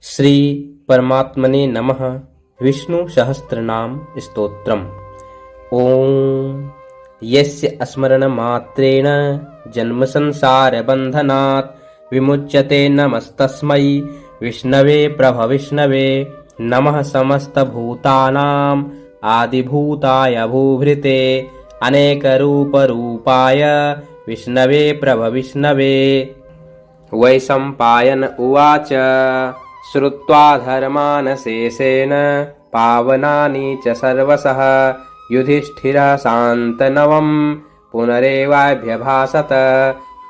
श्री परमात्मने नमः। विष्णु सहस्रनाम स्तोत्रम्। ओम यस्य स्मरणमात्रेण जन्म संसार बन्धनात् विमुच्यते नमस्तस्मै विष्णवे प्रभविष्णवे। नमः समस्तभूतानां आदिभूताय भूभृते अनेकरूपरूपाय विष्णवे प्रभविष्णवे। वैशम्पायन उवाच श्रुत्वा धर्मानशेषेण पावनानि च सर्वशः युधिष्ठिरः शान्तनवं पुनरेवाभ्यभाषत।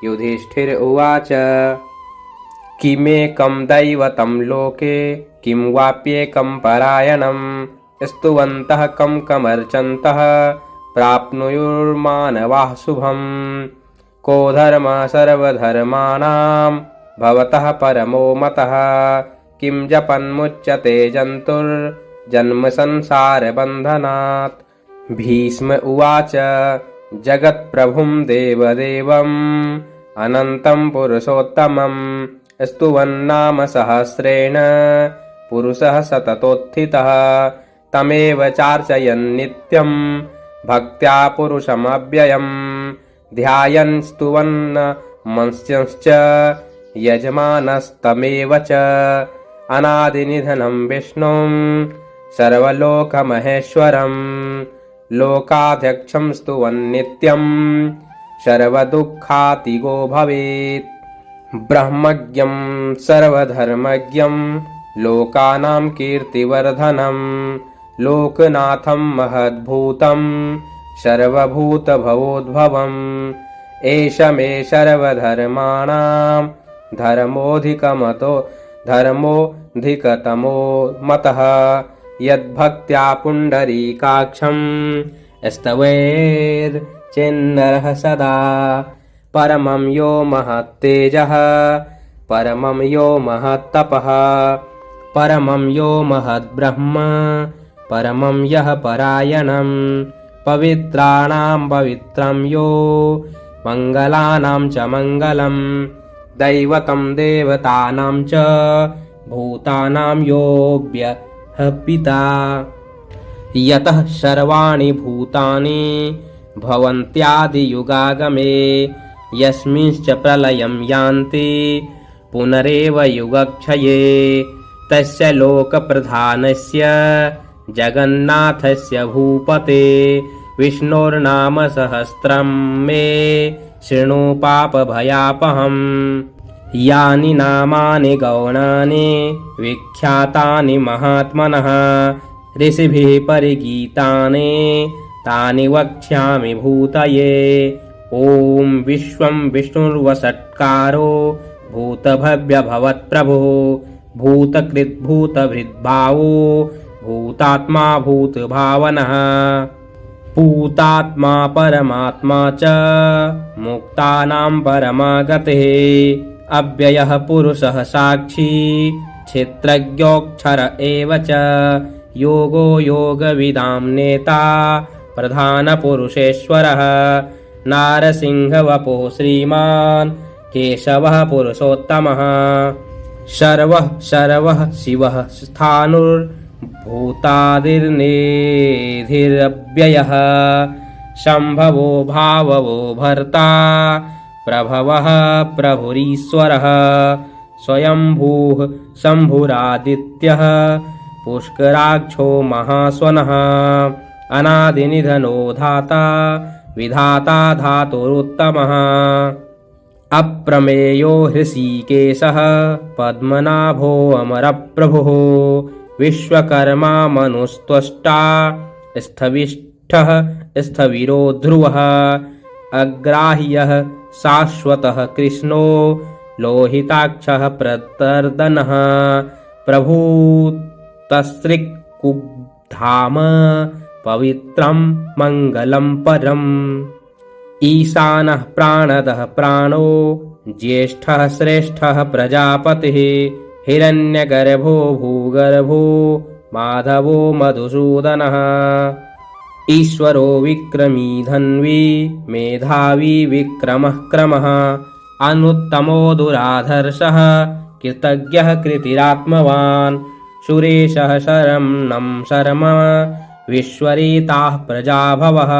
युधिष्ठिर उवाच किमेकं दैवतं लोके किं वाप्येकं परायणं स्तुवन्तः कं कमर्चन्तः प्राप्नुयुर्मानवाः शुभम्। को धर्मः सर्वधर्माणां भवतः परमो मतः किं जपन्मुच्यते जन्तुर्जन्म संसारबन्धनात्। भीष्म उवाच जगत्प्रभुं देवदेवम् अनन्तं पुरुषोत्तमं स्तुवन्नाम सहस्रेण पुरुषः सततोत्थितः तमेव चार्चयन् नित्यं भक्त्या पुरुषमव्ययम्। ध्यायन् स्तुवन् मंस्यश्च यजमानस्तमेव च अनादिनिधनं विष्णुं सर्वलोकमहेश्वरं लोकाध्यक्षं स्तुवन् नित्यं सर्वदुःखातिगो भवेत्। ब्रह्मज्ञं सर्वधर्मज्ञं लोकानां कीर्तिवर्धनं लोकनाथं महद्भूतं सर्वभूतभवोद्भवम्। एष मे सर्वधर्माणां धर्मोऽधिकतमो मतः यद्भक्त्या पुण्डरीकाक्षं स्तवेच्चेन्नरः सदा। परमं यो महत्तेजः परमं यो महत्तपः परमं यो महद्ब्रह्म परमं यः परायणम्। पवित्राणां पवित्रं यो मङ्गलानां च मङ्गलम् दैवतं देवतानां च भूतानां योऽव्यः पिता। यतः सर्वाणि भूतानि भवन्त्यादियुगागमे यस्मिंश्च प्रलयं यान्ति पुनरेव युगक्षये। तस्य लोकप्रधानस्य जगन्नाथस्य भूपते विष्णोर्नाम सहस्रं मे शृणु पापभयापहम्। यानि नामानि गौणानि विख्यातानि महात्मनः ऋषिभिः परिगीतानि तानि वक्ष्यामि भूतये। ॐ विश्वं विष्णुर्वषट्कारो भूतभव्यभवत्प्रभुः भूतकृद्भूतभृद्भावो भूतात्मा भूतभावनः पूतात्मा परमात्मा च मुक्तानां परमागतिः। अव्ययः पुरुषः साक्षी क्षेत्रज्ञोऽक्षर एव च योगो योगविदां नेता प्रधानपुरुषेश्वरः। नारसिंहवपुः श्रीमान् केशवः पुरुषोत्तमः सर्वः शिवः स्थाणुर्भूतादिर्निधिरव्ययः शम्भवो भाववो भर्ता प्रभवः प्रभुरीश्वरः। स्वयंभूः शम्भुरादित्यः पुष्कराक्षो महास्वनः अनादिनिधनो धाता विधाता धातुरुत्तमः। अप्रमेयो हृषीकेशः पद्मनाभो अमरप्रभुः विश्वकर्मा मनुस्त्वष्टा स्थविष्ठः स्थविरो ध्रुवः। अग्राह्यः शाश्वतः कृष्णो लोहिताक्षः प्रतर्दनः प्रभूतसृक्कुब्धाम पवित्रं मङ्गलं परम्। ईशानः प्राणदः प्राणो ज्येष्ठः श्रेष्ठः प्रजापतिः हिरण्यगर्भो भूगर्भो माधवो मधुसूदनः। ईश्वरो विक्रमी धन्वी मेधावी विक्रमः क्रमः अनुत्तमो दुराधर्षः कृतज्ञः कृतिरात्मवान् सुरेशः शरम्णं शर्म विश्वरेताः प्रजाभवः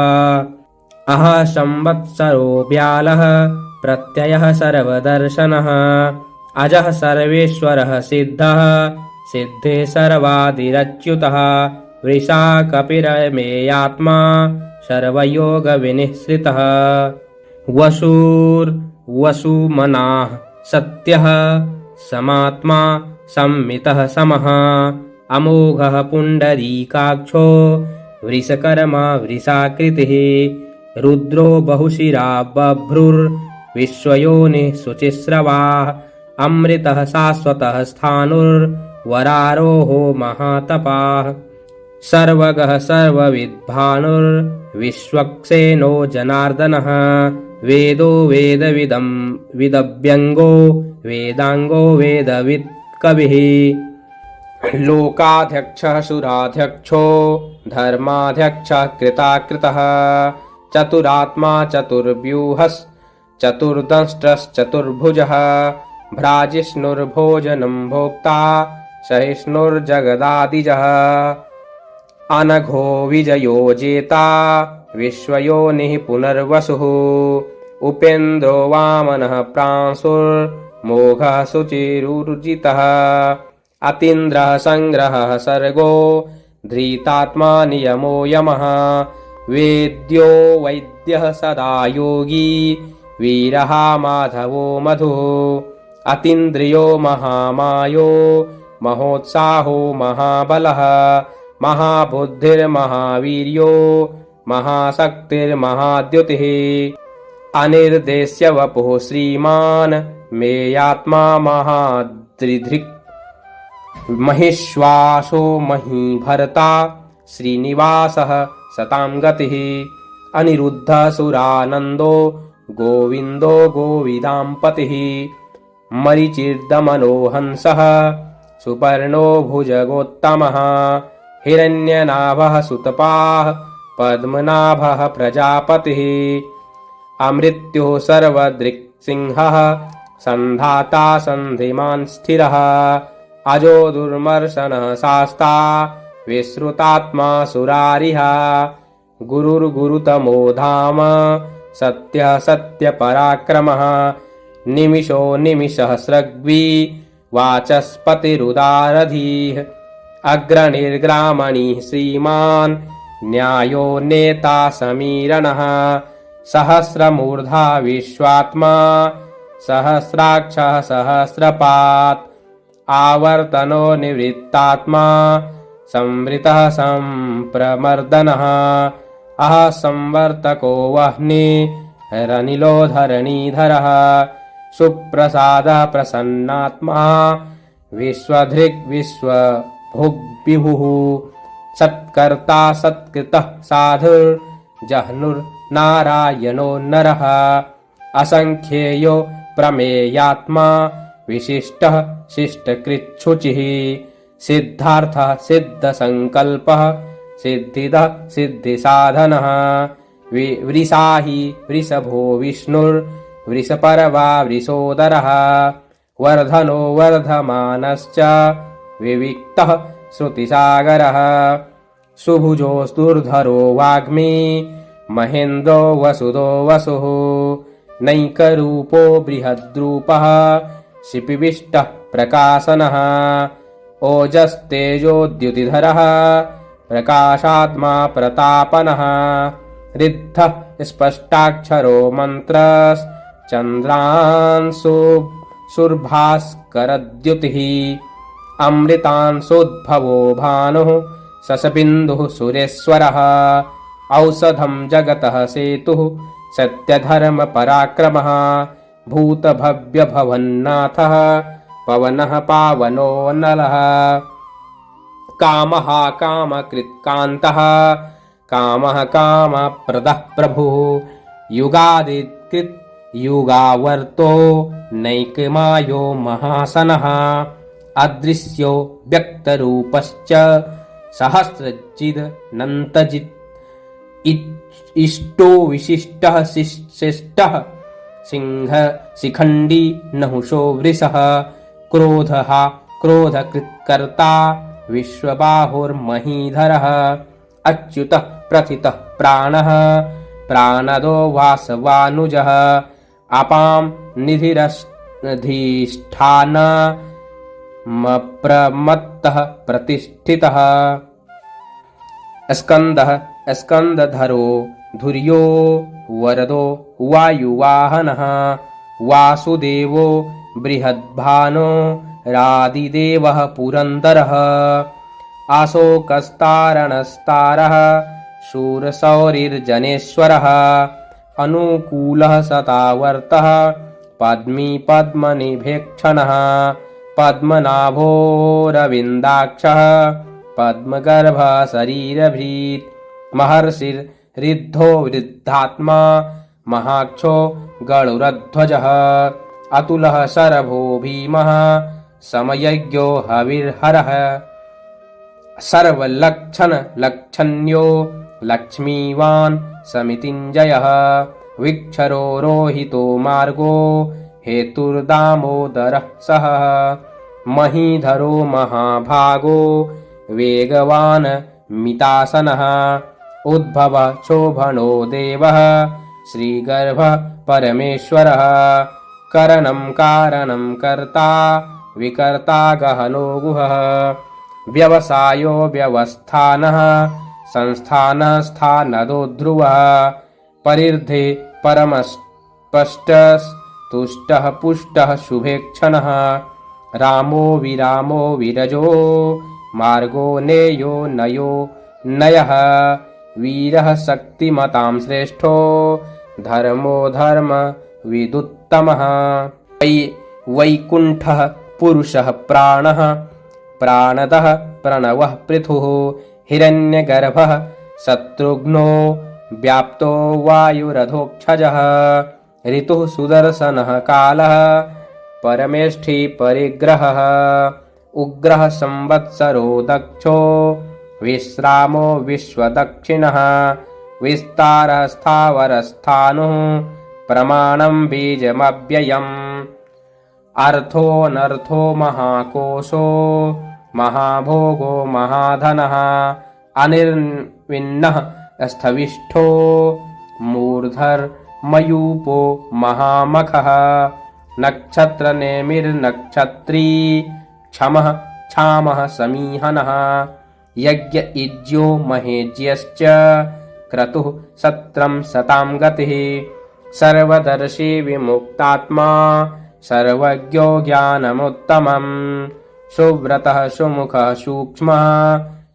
अह संवत्सरो व्यालः प्रत्ययः सर्वदर्शनः अजः सर्वेश्वरः सिद्धः सिद्धे सर्वादिरच्युतः वृषा कपिरमेयात्मा सर्वयोगविनिःश्रितः वसुर्वसुमनाः सत्यः समात्मा संमितः समः अमोघः पुण्डरीकाक्षो वृषकर्मा वृषाकृतिः रुद्रो बहुशिरा बभ्रुर्विश्वयोनिः शुचिस्रवाः अमृतः शाश्वतः स्थाणुर्वरारोहो महातपाः सर्वगः सर्वविद्भानुर्विश्वक्सेनो जनार्दनः वेदो वेदविदं विदव्यङ्गो वेदाङ्गो वेदवित् कविः लोकाध्यक्षः सुराध्यक्षो धर्माध्यक्षः कृताकृतः चतुरात्मा चतुर्व्यूहश्चतुर्दंष्ट्रश्चतुर्भुजः भ्राजिष्णुर्भोजनं भोक्ता सहिष्णुर्जगदादिजः अनघो विजयो जेता विश्वयोनिः पुनर्वसुः उपेन्द्रो वामनः प्रांशुर्मोघः शुचिरुर्जितः अतीन्द्रः संग्रहः सर्गो धृतात्मा नियमो यमः वेद्यो वैद्यः सदा योगी वीरः माधवो मधुः अतीन्द्रियो महामायो महोत्साहो महाबलः महाबुद्धिर्महावीर्यो महाशक्तिर्महाद्युतिः अनिर्देश्य वपुः श्रीमान् मेयात्मा महादृधृक् महिश्वासो महीभर्ता श्रीनिवासः सतां गतिः अनिरुद्धः सुरानन्दो गोविन्दो गोविदां पतिः मरीचिर्दमनो हंसः सुपर्णो भुजगोत्तमः हिरण्यनाभः सुतपाः पद्मनाभः प्रजापतिः अमृत्युः सर्वदृक्सिंहः सन्धाता सन्धिमान् स्थिरः अजो दुर्मर्शनः शास्ता विश्रुतात्मा सुरारिः गुरुर्गुरुतमो धाम सत्यः सत्यपराक्रमः निमिषो निमिषसहस्रग्वी वाचस्पतिरुदारधीः अग्रणिर्ग्रामणिः श्रीमान् न्यायो नेता समीरणः सहस्रमूर्धा विश्वात्मा सहस्राक्षः सहस्रपात् आवर्तनो निवृत्तात्मा संवृतः संप्रमर्दनः अह संवर्तको वह्निरनिलो धरणीधरः सुप्रसादः प्रसन्नात्मा विश्वधृग् विश्वभुग्विभुः सत्कर्ता सत्कृतः साधुर्जह्नुर्नारायणो नरः असंख्येयो प्रमेयात्मा विशिष्टः शिष्टकृच्छुचिः सिद्धार्थः सिद्धसंकल्पः सिद्धिदः सिद्धिसाधनः वृषाहि वृषभो विष्णुर्वृषपर्वा वृषोदरः वर्धनो वर्धमानश्च विविक्तः श्रुतिसागरः सुभुजो स्तुर्धरो वाग्मी महेन्द्रो वसुदो वसुः नैकरूपो बृहद्रूपः शिपिविष्टः प्रकाशनः ओजस्तेजोद्युतिधरः प्रकाशात्मा प्रतापनः रिद्धः स्पष्टाक्षरो मन्त्रश्चन्द्रांशु सुर्भास्करद्युतिः अमृतांशोद्भवो भानुः शशबिन्दुः सुरेश्वरः औषधं जगतः सेतुः सत्यधर्मपराक्रमः भूतभव्यभवन्नाथः पवनः पावनो नलः कामः कामकृत्कान्तः कामः कामप्रदः प्रभुः युगादिकृत् युगावर्तो नैकमायो महासनः अदृश्यो व्यक्तरूपश्च सहस्रजिदनन्तजित् इष्टो विशिष्टः श्रेष्ठः सिंह शिखण्डी नहुषो वृषः क्रोधः क्रोधकृत्कर्ता विश्वबाहुर्महीधरः अच्युतः प्रथितः प्राणः प्राणदो वासवानुजः अपां निधिरधिष्ठानमप्रमत्तः प्रतिष्ठितः स्कन्दः स्कन्दधरो धुर्यो वरदो वायुवाहनः वासुदेवो बृहद्भानो रादिदेवः पुरन्दरः अशोकस्तारणस्तारः शूरशौरिर्जनेश्वरः अनुकूलः सतावर्तः पद्मी पद्मनिभेक्षणः पद्मनाभोरविन्दाक्षः पद्मगर्भः शरीरभृत् महर्षिर्ऋद्धो वृद्धात्मा महाक्षो गरुडध्वजः अतुलः शरभो भीमः समयज्ञो हविर्हरः सर्वलक्षणलक्षण्यो लक्ष्मीवान् समितिञ्जयः विक्षरो रोहितो मार्गो हेतुर्दामोदरः सः महीधरो महाभागो वेगवान् मितासनः उद्भवः शोभनो देवः श्रीगर्भः परमेश्वरः करणं कारणं कर्ता विकर्ता गहनो गुहः व्यवसायो व्यवस्थानः संस्थानः स्थानदो ध्रुवः परिर्धे परमस्पष्टस्तुष्टः पुष्टः शुभेक्षणः रामो विरामो विरजो मार्गो नेयो नयो नयः वीरः शक्तिमतां श्रेष्ठो धर्मो धर्म विदुत्तमः वैकुण्ठः पुरुषः प्राणः प्राणदः प्रणवः पृथुः हिरण्यगर्भः शत्रुघ्नो व्याप्तो वायुरधोक्षजः ऋतुः सुदर्शनः कालः परमेष्ठी परिग्रहः उग्रः संवत्सरो दक्षो विश्रामो विश्वदक्षिणः विस्तारः स्थावरस्थाणुः प्रमाणं बीजमव्ययम् अर्थोऽनर्थो महाकोशो महाभोगो महाधनः अनिर्विण्णः स्थविष्ठो मूर्धर्मयूपो महामखः नक्षत्रनेमिर्नक्षत्री क्षमः क्षामः समीहनः यज्ञ महेज्यश्च क्रतुः सत्रं सतां गतिः सर्वदर्शी विमुक्तात्मा सर्वज्ञो ज्ञानमुत्तमम् सुव्रतः सुमुखः सूक्ष्मः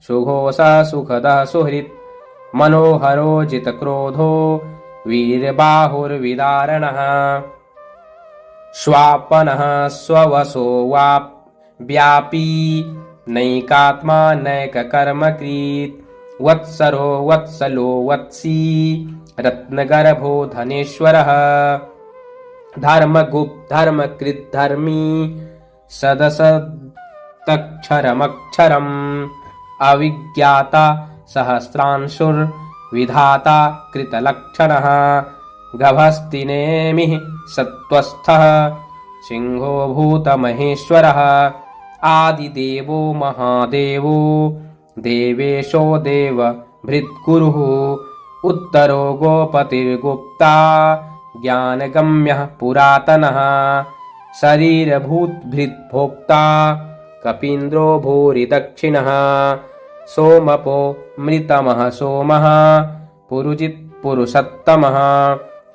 सुघोषः सुखदः सुहृत् मनोहरो जितक्रोधो वीरबाहुर्विदारणः स्वापनः स्ववशो व्यापी नैकात्मा नैककर्मकृत् वत्सरो वत्सलो वत्सी रत्नगर्भो धनेश्वरः धर्मगुप्त धर्मकृत् धर्मी सदसदक्षरमक्षरम् अविज्ञाता सहस्रांशुर्विधाता कृतलक्षणः गभस्तिनेमिः सत्त्वस्थः सिंहो भूतमहेश्वरः आदिदेवो महादेवो देवेशो देवभृद्गुरुः उत्तरो गोपतिर्गुप्ता ज्ञानगम्यः पुरातनः शरीरभूतभृद्भोक्ता कपीन्द्रो भूरिदक्षिणः सोमपो मृतमः सोमः पुरुजित् पुरुषोत्तमः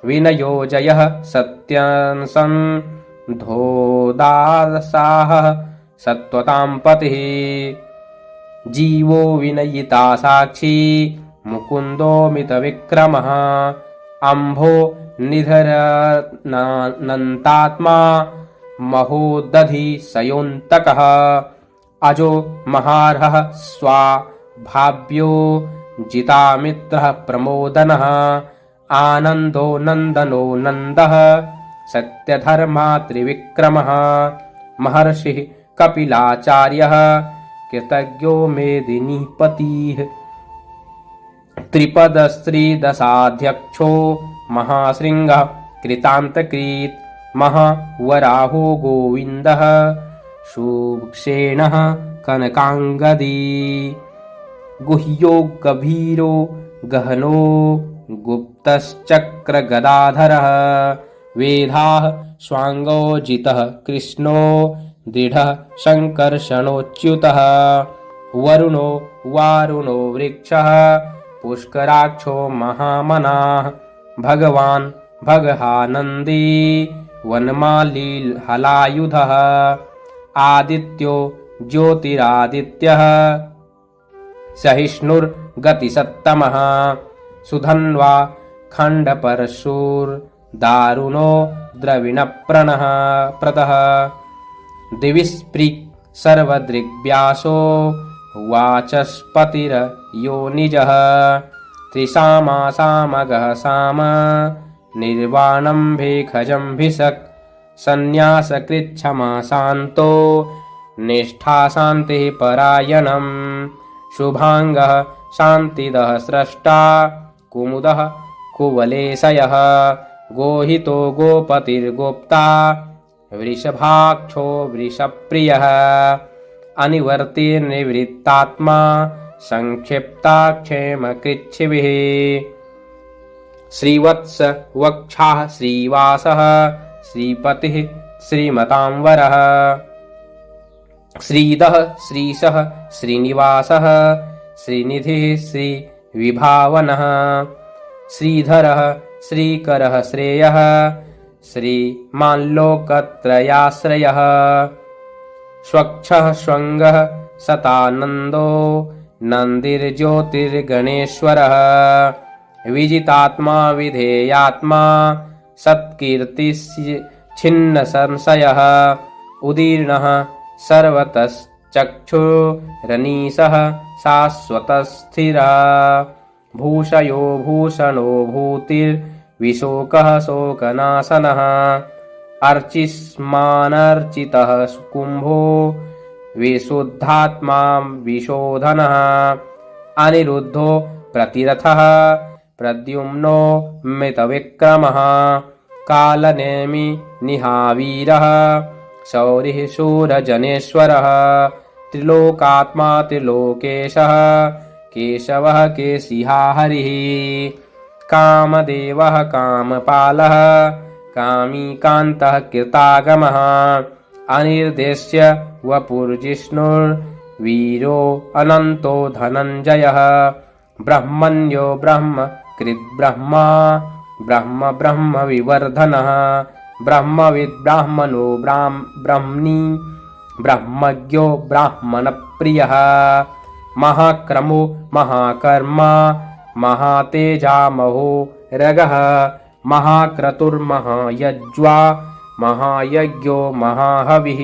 विनयो जयः सत्यसन्धोदासाः सत्वतां पतिः जीवो विनयिता साक्षी मुकुन्दो मितविक्रमः अम्भो निधरनन्तात्मा महोदधि सयोऽन्तकः अजो महार्हः स्वाभाव्यो जितामित्रः प्रमोदनः आनन्दो नन्दनो नन्दः सत्यधर्मा त्रिविक्रमः महर्षिः कपिलाचार्यः कृतज्ञो मेदिनीपतिः त्रिपदस्त्रिदशाध्यक्षो महाशृङ्गः कृतान्तकृत् महावराहो गोविन्दः सुक्षेणः कनकाङ्गदी गुह्यो गभीरो गहनो गुप्तश्चक्रगदाधरः वेदाः स्वाङ्गोजितः कृष्णो दृढः शङ्कर्षणोच्युतः वरुणो वारुणो वृक्षः पुष्कराक्षो महामनाः भगवान् भगहानन्दी वनमाली हलायुधः आदित्यो ज्योतिरादित्यः सहिष्णुर्गतिसत्तमः सुधन्वा खण्डपरशुर्दारुणो द्रविणप्रणः प्रतः दिविस्पृक् सर्वदृग्व्यासो वाचस्पतिर्योनिजः त्रिसामासामगः साम निर्वाणं भेखजम्भिषक् सन्न्यासकृच्छमा शान्तो निष्ठाशान्तिः परायणम् शुभाङ्गः शान्तिदः स्रष्टा कुमुदः कुवलेशयः गोहितो गोपतिर्गोप्ता वृषभाक्षो वृषप्रियः अनिवर्तिर्निवृत्तात्मा संक्षिप्ताक्षेमकृच्छिभिः श्रीवत्स वक्षाः श्रीवासः श्रीपतिः श्रीमतांवरः श्रीदः श्रीशः श्रीनिवासः श्रीनिधिः श्रीविभावनः श्रीधरः श्रीकरः श्रेयः श्रीमाल्लोकत्रयाश्रयः स्वच्छः स्वङ्गः सतानन्दो नन्दिर्ज्योतिर्गणेश्वरः विजितात्मा विधेयात्मा सत्कीर्तिश्छिन्नसंशयः उदीर्णः सर्वतश्चक्षुरनीशः शाश्वतस्थिरः भूषयो भूषणो भूतिर्विशोकः शोकनाशनः अर्चिष्मानर्चितः कुम्भो विशुद्धात्मा विशोधनः अनिरुद्धो प्रतिरथः प्रद्युम्नो मृतविक्रमः कालनेमि निहावीरः शौरिः शूरजनेश्वरः त्रिलोकात्मा त्रिलोकेशः केशवः केशिहा हरिः कामदेवः कामपालः कामीकान्तः कृतागमः अनिर्देश्य वपुर्जिष्णुर्वीरो अनन्तो धनञ्जयः ब्रह्मण्यो ब्रह्मकृद्ब्रह्मा ब्रह्म ब्रह्म विवर्धनः ब्रह्मविद् ब्राह्मणो ब्राह्मणी ब्रह्मज्ञो ब्राह्मणप्रियः महाक्रमो महाकर्मा महातेजामहो रगः महाक्रतुर्महायज्वा महायज्ञो महाहविः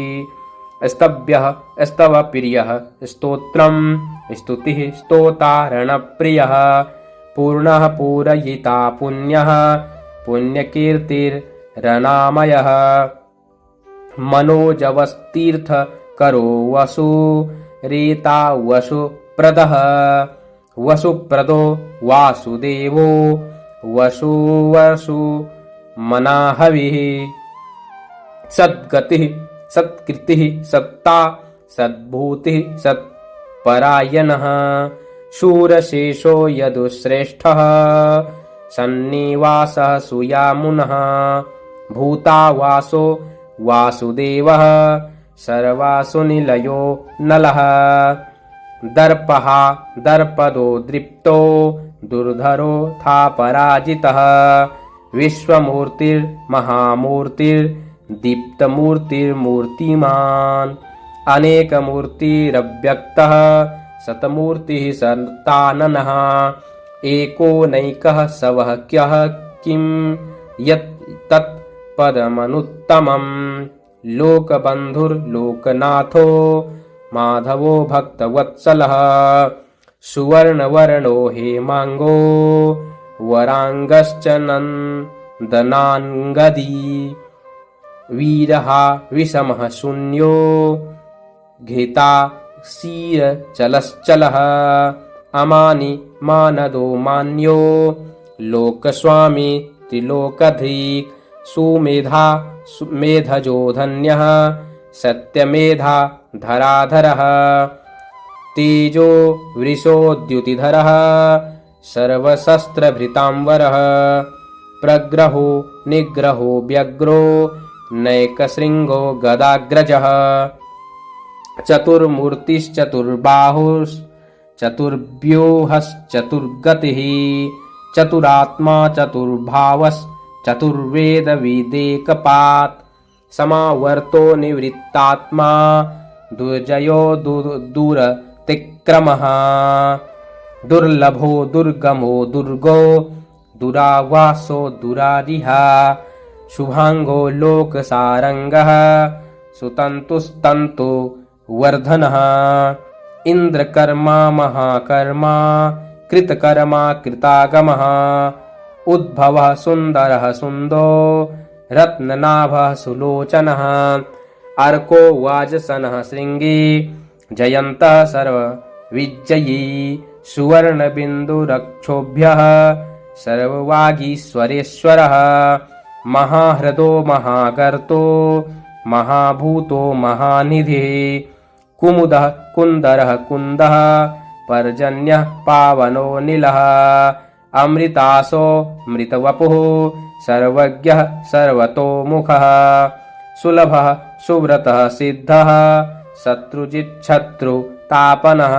स्तव्यः स्तवप्रियः स्तोत्रम् स्तुतिः स्तोतारणप्रियः पूर्णः पूरयिता पुण्यः पुण्यकीर्तिरनामयः मनोजवस्तीर्थकरो वसु रीता वसुप्रदः वसुप्रदो वासुदेवो वसुवसु मनाहविः सद्गतिः सत्कृतिः सत्ता सद्भूतिः सत्परायणः शूरशेषो यदुश्रेष्ठः सन्निवासः सुयामुनः भूतावासो वासुदेवः सर्वासु निलयो नलः दर्पः दर्पदो दृप्तो दुर्धरो था पराजितः विश्वमूर्तिर्महामूर्तिर्दीप्तमूर्तिर्मूर्तिमान् अनेकमूर्तिरव्यक्तः शतमूर्तिः सताननः एकोनैकः सवह्क्यः किं यत् तत्पदमनुत्तमम् लोकबन्धुर्लोकनाथो माधवो भक्तवत्सलः सुवर्णवर्णो हेमाङ्गो वराङ्गश्च नन्दनाङ्गदी वीरः विषमः शून्यो घृता क्षीरचलश्चलः अमानि मानदो मान्यो लोकस्वामी त्रिलोकधीक् सुमेधा मेधजो धन्यः सत्यमेधा धराधरः तेजो वृषोद्युतिधरः सर्वशस्त्रभृतांवरः प्रग्रहो निग्रहो व्यग्रो नैकशृङ्गो गदाग्रजः चतुर्मूर्तिश्चतुर्बाहुश्चतुर्व्यूहश्चतुर्गतिः चतुरात्मा चतुर्भावश्चतुर्वेदविदेकपात् समावर्तो निवृत्तात्मा दुर्जयो दूरतिक्रमः दुर्लभो दुर्गमो दुर्गो दुरावासो दुरारिहा शुभांगो लोकसारंगः सुतंतुस्तंतु वर्धनः इंद्रकर्मा महाकर्मा कृतकर्मा कृतागमः उद्भवः सुंदरः सुंदो रत्ननाभः सुलोचनः अर्को वाजसनः श्रृंगी जयन्तः सर्वविजयी सुवर्णबिन्दुरक्षोभ्यः सर्ववागीश्वरेश्वरः महाहृदो महागर्तो महाभूतो महानिधिः कुमुदः कुन्दरः कुन्दः पर्जन्यः पावनो नीलः अमृतासो मृतवपुः सर्वज्ञः सर्वतोमुखः सुलभः सुव्रतः सिद्धः शत्रुजिच्छत्रुतापनः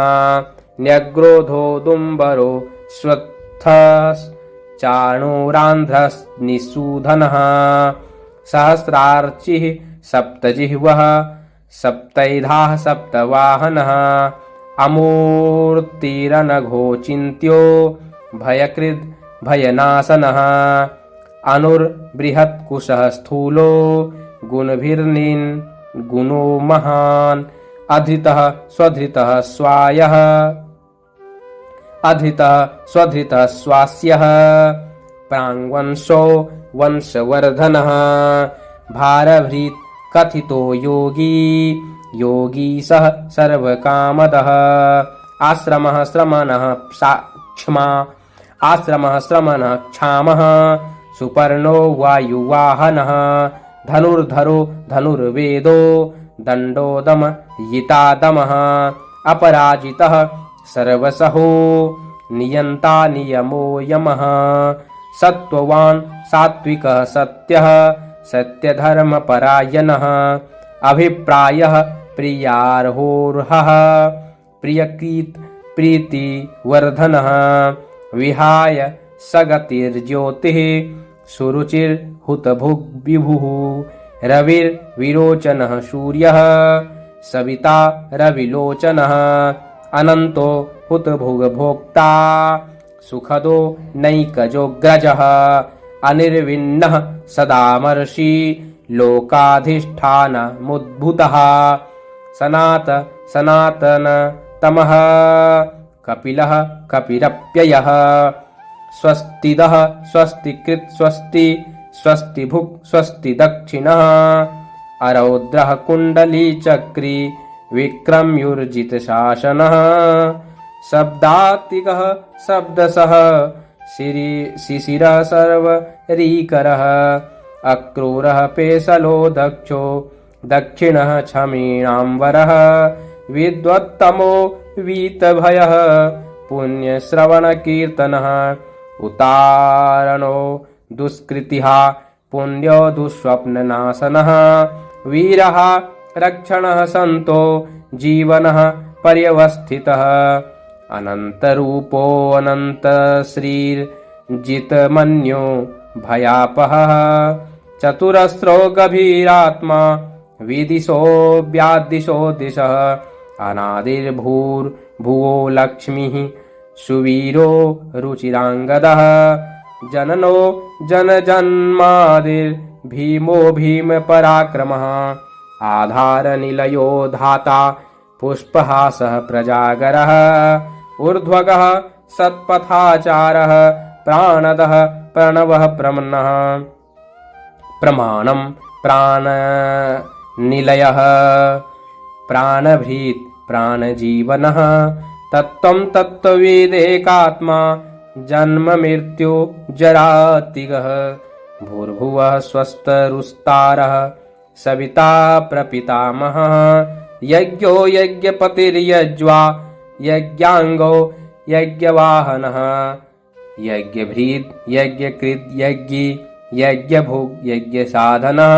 न्यग्रोधोदुम्बरो श्वत्थश्चाणूरान्ध्रनिषूदनः सहस्रार्चिः सप्तजिह्वः सप्तैधाः सप्तवाहनः अमूर्तिरनघोचिन्त्यो भयकृद् भयनाशनः अनुर्बृहत्कुशः स्थूलो गुणभिर्निर्गुणो महान् अधृतः स्वधृतः स्वायः अधृतः स्वधृतः स्वास्यः प्राङ्वंशो वंशवर्धनः भारभृत् कथितो योगी योगी सः सर्वकामदः आश्रमः श्रमणः क्षमा क्षामः सुपर्णो वायुवाहनः धनुर्धरो धनुर्वेदो दण्डोदमयितादमः अपराजितः सर्वसहो नियन्ता नियमो यमः सत्त्ववान् सात्विकः सत्यः सत्यधर्मपरायणः अभिप्रायः प्रियार्होर्हः प्रियकृत् प्रीतिवर्धनः विहाय सगतिर्ज्योतिः सुरुचिर्हुतभुग्विभुः रविर्विरोचनः सूर्यः सविता रविलोचनः अनन्तो हुतभुग्भोक्ता सुखदो नैकजोऽग्रजः अनिर्विण्णः सदामर्षि लोकाधिष्ठानमुद्भूतः सनातनतमः कपिलः कपिरप्ययः स्वस्तिदः स्वस्तिकृत् स्वस्ति स्वस्तिभुक् स्वस्ति दक्षिणः अरौद्रः कुण्डलीचक्री विक्रम्युर्जितशासनः शब्दातिकः शब्दसः शिशिरः सर्वरीकरः अक्रूरः पेशलो दक्षो दक्षिणः क्षमीणाम्बरः विद्वत्तमो वीतभयः पुण्यश्रवणकीर्तनः उतारणो दुष्कृतिः पुण्यो दुःस्वप्ननाशनः वीरः रक्षणः सन्तो जीवनः पर्यवस्थितः अनन्तरूपो अनन्तश्रीर्जितमन्यो भयापहः चतुरस्रो गभीरात्मा विदिशो व्यादिशो दिशः अनादिर्भूर्भुवो लक्ष्मीः सुवीरो रुचिराङ्गदः जननो जनजन्मादिर्भीमो भीमपराक्रमः आधारनिलयो धाता पुष्पहासः प्रजागरः ऊर्ध्वगः सत्पथाचारः प्राणदः प्रणवः प्रमन्नः प्रमाणं प्राणनिलयः प्राणभृत् प्राणजीवनः तत्त्वं तत्त्वविदेकात्मा जन्ममृत्यु जरातिगः भूर्भुवः स्वस्तरुस्तारः सविता प्रपितामहः यज्ञो यज्ञपतिर्यज्वा यज्ञांगो यज्ञवाहनः यज्ञभृत् यज्ञकृत् यज्ञी यज्ञभुक् यज्ञसाधनः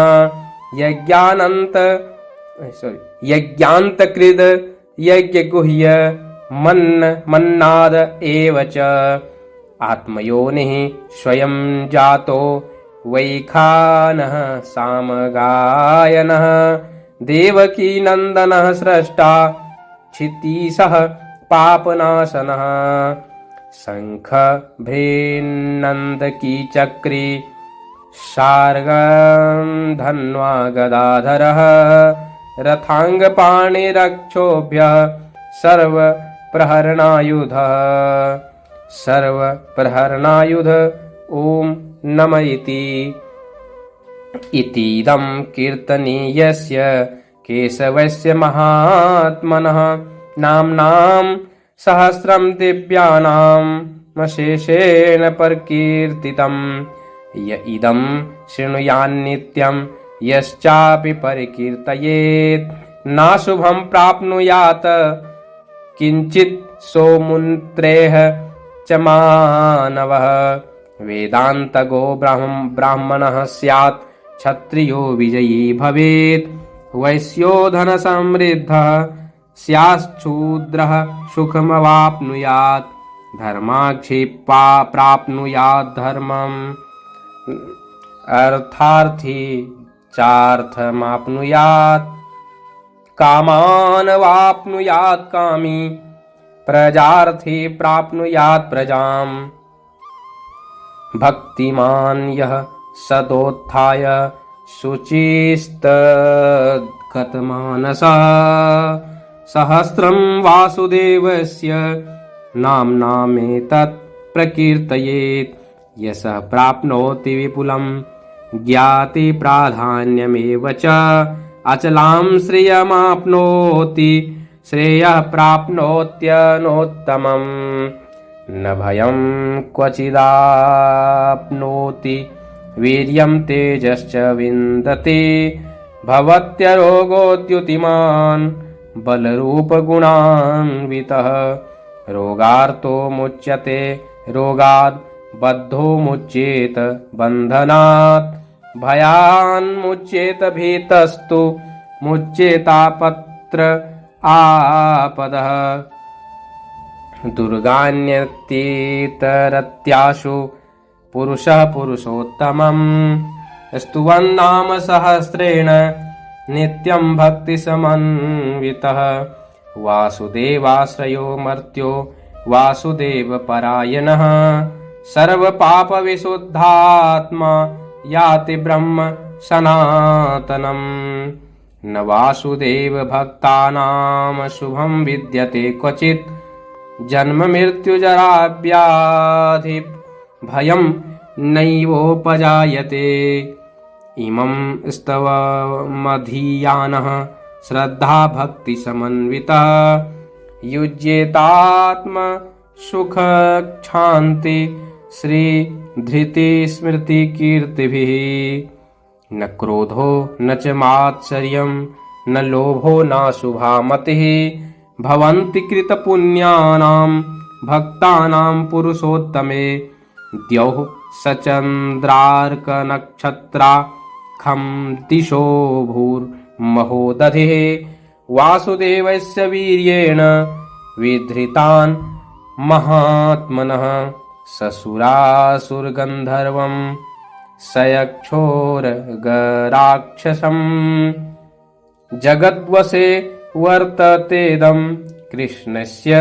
यज्ञान्तकृत् यज्ञगुह्य मन्नाद एव च आत्मयोनिः स्वयं जातो वैखानः सामगायनः देवकीनन्दनः स्रष्टा क्षितीशः पापनाशनः शङ्खभ्रेन्नन्दकी चक्री शार्ङ्गं धन्वा गदाधरः रथाङ्गपाणिरक्षोभ्यः सर्वप्रहरणायुध ॐ नम इतीदं कीर्तनीयस्य केशवस्य महात्मनः नाम्नां सहस्रं दिव्यानाम् अशेषेण प्रकीर्तितं य इदं शृणुयान्नित्यं यश्चापि परिकीर्तयेत् नाशुभं प्राप्नुयात् किञ्चित् सोमुन्त्रेह च मानवः वेदान्तगो ब्राह्मणः स्यात् क्षत्रियो विजयी भवेत् वैश्यो धनसमृद्धः स्याच्छूद्रः सुखमवाप्नुयात् धर्माक्षेपा प्राप्नुयात् धर्मम् अर्थार्थी चार्थमाप्नुयात् कामान् वाप्नुयात् कामी प्रजार्थी प्राप्नुयात् प्रजाम् भक्तिमान् यः सदोत्थाय शुचिस्तद्गतमानसः सहस्रं वासुदेवस्य नाम्नामेतत् प्रकीर्तयेत् यशः प्राप्नोति विपुलं ज्ञाति प्राधान्यमेव च अचलां श्रियमाप्नोति श्रेयः प्राप्नोत्यनोत्तमम् न भयं क्वचिदाप्नोति वीर्यं तेजश्च विन्दति भवत्यरोगोद्युतिमान् बलरूपगुणान्वितः रोगार्तो मुच्यते रोगात् बद्धो मुच्येत बन्धनात् भयान्मुच्येत भीतस्तु मुच्येतापत्र आपदः दुर्गान्यतीतरत्याशु पुरुषः पुरुषोत्तमम् स्तुवन्नाम सहस्रेण नित्यं भक्तिसमन्वितः वासुदेवाश्रयो मर्त्यो वासुदेवपरायणः सर्वपापविशुद्धात्मा याति ब्रह्म सनातनम् न वासुदेव भक्तानां शुभं विद्यते क्वचित् जन्म मृत्युजराव्याधि भयं नैवोपजायते इमं स्तवमधीयानः श्रद्धा भक्ति समन्वितः युज्येतात्म सुख क्षान्ति श्री धृति स्मृति कीर्तिभिः न क्रोधो न च मात्सर्यं न लोभो न शुभा मतिः भवन्ति कृतपुण्यानां भक्तानां पुरुषोत्तमे द्यौः सचन्द्रार्कनक्षत्राखं दिशो भूर्महोदधिः वासुदेवस्य वीर्येण विधृतान् महात्मनः ससुरासुरगन्धर्वं सयक्षोरगराक्षसम् जगद्वशे वर्ततेदं कृष्णस्य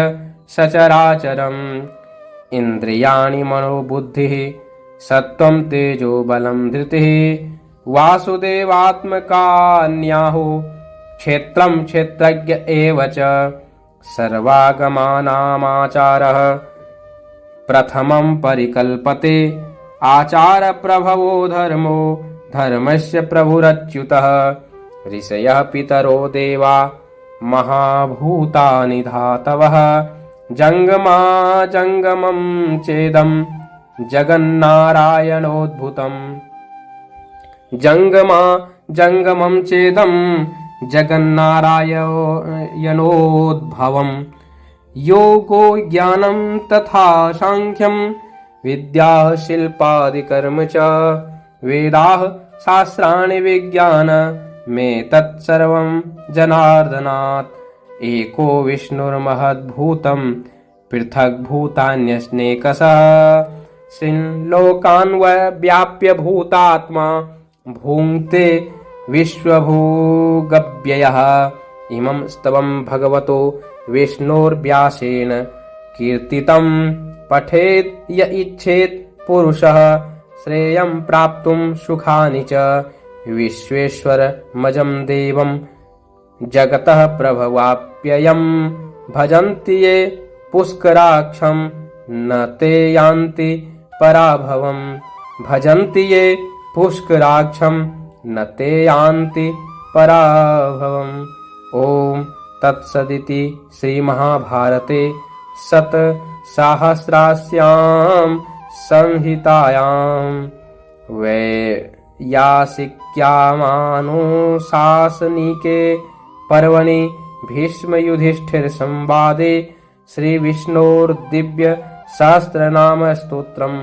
सचराचरम् इन्द्रियाणि मनोबुद्धिः सत्त्वं तेजो बलं धृतिः वासुदेवात्मकान्याहो क्षेत्रं क्षेत्रज्ञ एव च सर्वागमानामाचारः प्रथमं परिकल्पते आचारप्रभवो धर्मो धर्मस्य प्रभुरच्युतः ऋषयः पितरो देवा महाभूतानि धातवः जङ्गमं चेदं जगन्नारायणोद्भुतम् जंगमं चेदं जगन्नारायणोद्भवम् योगो ज्ञानं तथा सांख्यं विद्या शिल्पादिकर्म च वेदाः शास्त्राणि विज्ञानमेतत्सर्वं जनार्दनात् एको विष्णुर्महद्भूतं पृथग्भूतान्यनेकशः लोकान् व्याप्य भूतात्मा भुङ्क्ते विश्वभोगव्ययः इमं स्तवं भगवतो विष्णोर्व्यासेन कीर्तितं पठेत् य इच्छेत् पुरुषः श्रेयं प्राप्तुं सुखानि च विश्वेश्वरमजं देवं जगतः प्रभवाप्ययं भजन्ति ये पुष्कराक्षं न ते यान्ति पराभवम् भजन्ति ये पुष्कराक्षं न ते यान्ति पराभवम्। ओम तत्सदिति श्रीमहाभारते शतसहस्रास्यां संहितायां वैयासिक्यामानुशासनिके पर्वणि भीष्मयुधिष्ठिरसंवादे श्रीविष्णोर्दिव्य सहस्रनाम स्तोत्रम्।